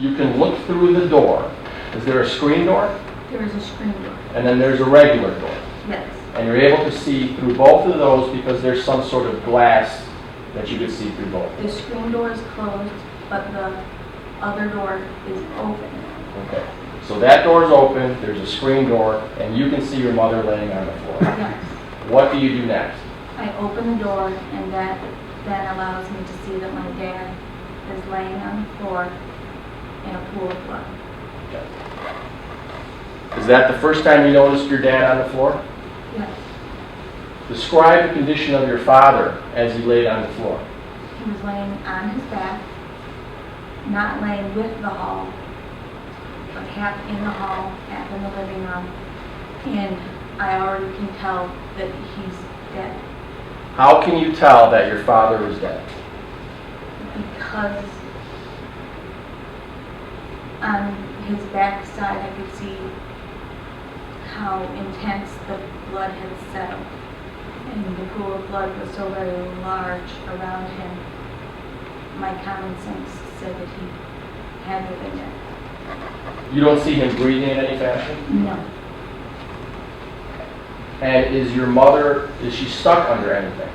you can look through the door. Is there a screen door? There is a screen door. And then there's a regular door. Yes. And you're able to see through both of those because there's some sort of glass that you can see through both. The screen door is closed, but the other door is open. Okay. So that door is open, there's a screen door, and you can see your mother laying on the floor. Yes. What do you do next? I open the door, and that then allows me to see that my dad is laying on the floor in a pool of blood. Is that the first time you noticed your dad on the floor? Yes. Describe the condition of your father as he laid on the floor. He was laying on his back, not laying with the hall, but half in the hall, half in the living room, and I already can tell that he's dead. How can you tell that your father is dead? Because on his back side I could see how intense the blood had settled, and the pool of blood was so very large around him. My common sense said that he had to have been dead. You don't see him breathing in any fashion? No. And is your mother, is she stuck under anything?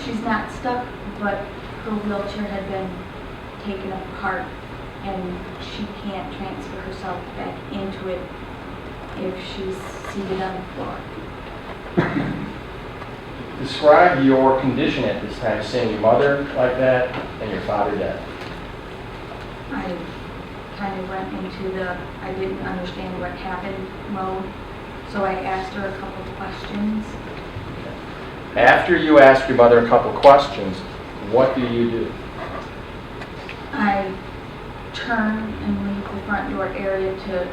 She's not stuck, but her wheelchair had been taken apart and she can't transfer herself back into it if she's seated on the floor. Describe your condition at this time, seeing your mother like that and your father dead. I kind of went into the I didn't understand what happened mode, so I asked her a couple of questions. After you ask your mother a couple questions, what do you do? I turn and leave the front door area to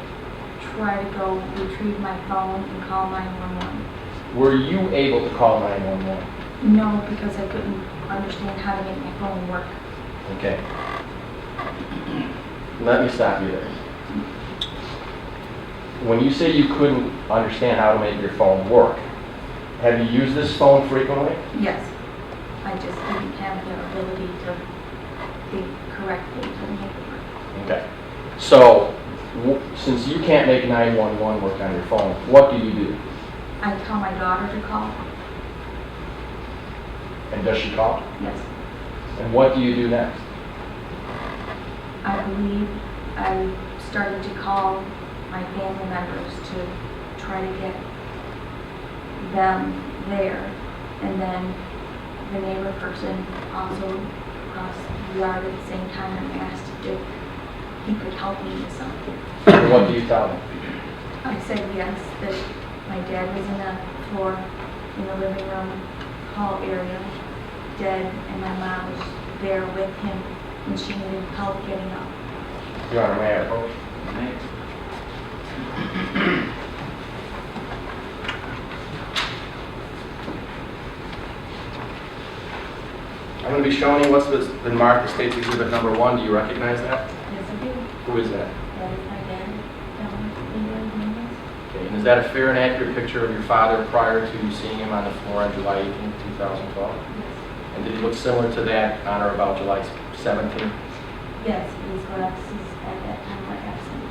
try to go retrieve my phone and call 911. Were you able to call 911? No, because I couldn't understand how to make my phone work. Okay. Let me stop you there. When you say you couldn't understand how to make your phone work, have you used this phone frequently? Yes. I just didn't have the ability to think correctly to make it work. Okay. So, since you can't make 911 work on your phone, what do you do? I tell my daughter to call. And does she call? Yes. And what do you do next? I believe I started to call my family members to try to get them there. And then the neighbor person also across the yard at the same time and asked if he could help me with something. And what do you tell them? I said yes, that my dad was in the floor in the living room hall area, dead, and my mom was there with him, and she needed help getting up. Your Honor, may I approach? I'm going to be showing you what's been marked as State's Exhibit number 1. Do you recognize that? Yes, I do. Who is that? That is my dad. Okay. And is that a fair and accurate picture of your father prior to you seeing him on the floor on July 18, 2012? Yes. And did he look similar to that on or about July 17? Yes, his glasses at that time were absent.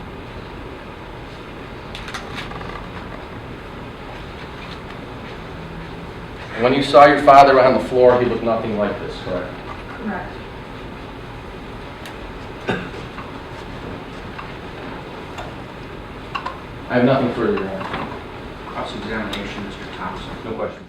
And when you saw your father on the floor, he looked nothing like this, correct? Correct. I have nothing further, Your Honor. Cross-examination, Mr. Thompson. No questions.